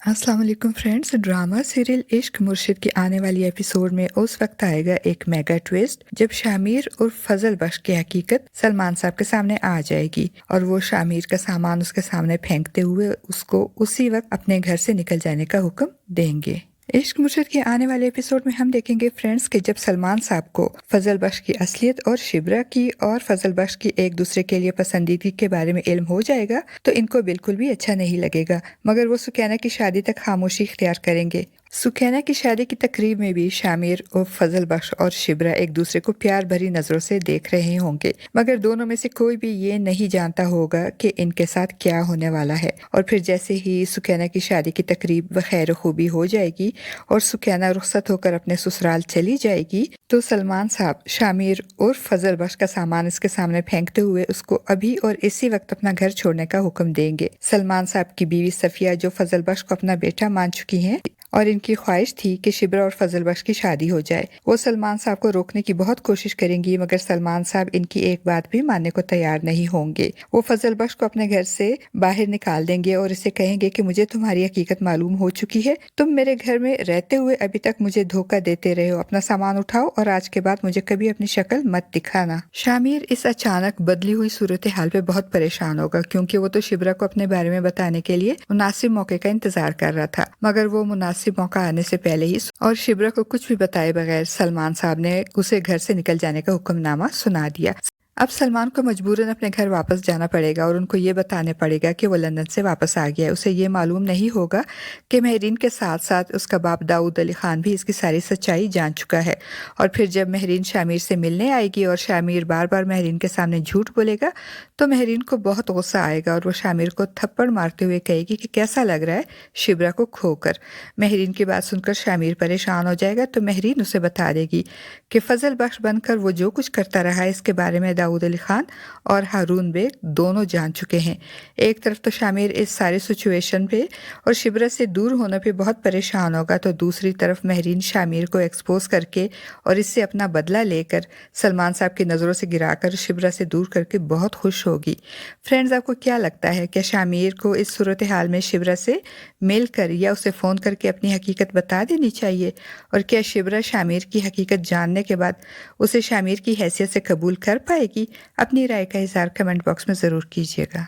अस्सलाम वालेकुम friends. Drama serial इश्क मुर्शिद की आने वाली एपिसोड में उस वक्त आएगा एक मेगा ट्विस्ट जब शामिर और फजल बख्श की हकीकत सलमान साहब के सामने आ जाएगी और वो शामिर का सामान उसके सामने फेंकते हुए उसको उसी वक्त अपने घर से निकल जाने का हुक्म देंगे। इश्क मुर्शिद के आने वाले एपिसोड में हम देखेंगे फ्रेंड्स कि जब सलमान साहब को फजल बख्श की असलियत और शिबरा की और फजल बख्श की एक दूसरे के लिए पसंदीदगी के बारे में इल्म हो जाएगा तो इनको बिल्कुल भी अच्छा नहीं लगेगा, मगर वो सुकैना की शादी तक खामोशी इख्तियार करेंगे। सुकैना की शादी की तकरीब में भी शामिर और फजल बख्श और शिबरा एक दूसरे को प्यार भरी नजरों से देख रहे होंगे, मगर दोनों में से कोई भी ये नहीं जानता होगा कि इनके साथ क्या होने वाला है। और फिर जैसे ही सुकैना की शादी की तकरीब व खैर खूबी हो जाएगी और सुकैना रुखसत होकर अपने ससुराल चली जाएगी तो सलमान साहब शामिर और फजल बख्श का सामान इसके सामने फेंकते हुए उसको अभी और इसी वक्त अपना घर छोड़ने का हुक्म देंगे। सलमान साहब की बीवी सफिया जो फजल बख्श को अपना बेटा मान चुकी हैं और इनकी ख्वाहिश थी कि शिबरा और फजल बख्श की शादी हो जाए, वो सलमान साहब को रोकने की बहुत कोशिश करेंगी, मगर सलमान साहब इनकी एक बात भी मानने को तैयार नहीं होंगे। वो फजल बख्श को अपने घर से बाहर निकाल देंगे और इसे कहेंगे कि मुझे तुम्हारी हकीकत मालूम हो चुकी है, तुम मेरे घर में रहते हुए अभी तक मुझे धोखा देते रहे हो, अपना सामान उठाओ और आज के बाद मुझे कभी अपनी शक्ल मत दिखाना। शामिर इस अचानक बदली हुई सूरत हाल पे बहुत परेशान होगा, क्योंकि वो तो शिबरा को अपने बारे में बताने के लिए मुनासिब मौके का इंतजार कर रहा था, मगर वो मुनासिब मौका आने से पहले ही और शिबरा को कुछ भी बताए बगैर सलमान साहब ने उसे घर से निकल जाने का हुक्मनामा सुना दिया। अब सलमान को मजबूरन अपने घर वापस जाना पड़ेगा और उनको ये बताने पड़ेगा कि वो लंदन से वापस आ गया है। उसे ये मालूम नहीं होगा कि महरीन के साथ साथ उसका बाप दाऊद अली खान भी इसकी सारी सच्चाई जान चुका है। और फिर जब महरीन शामिर से मिलने आएगी और शामिर बार बार महरीन के सामने झूठ बोलेगा तो महरीन को बहुत गुस्सा आएगा और वो शामिर को थप्पड़ मारते हुए कहेगी कि कैसा लग रहा है शिबरा को खोकर। महरीन की बात सुनकर शामिर परेशान हो जाएगा तो महरीन उसे बता देगी कि फजल बख्श बनकर वो जो कुछ करता रहा है इसके बारे में दाऊद अली खान और हारून बेग दोनों जान चुके हैं। एक तरफ तो शामिर इस सारे सिचुएशन पे और शिबरा से दूर होने पे बहुत परेशान होगा, तो दूसरी तरफ महरीन शामिर को एक्सपोज करके और इससे अपना बदला लेकर सलमान साहब की नज़रों से गिराकर शिबरा से दूर करके बहुत खुश होगी। फ्रेंड्स, आपको क्या लगता है, क्या शामिर को इस सूरत हाल में शिबरा से मिलकर या उसे फ़ोन करके अपनी हकीकत बता देनी चाहिए? और क्या शिबरा शामिर की हकीकत जानने के बाद उसे शामिर की हैसियत से कबूल कर पाएगी? अपनी राय का इज़हार कमेंट बॉक्स में ज़रूर कीजिएगा।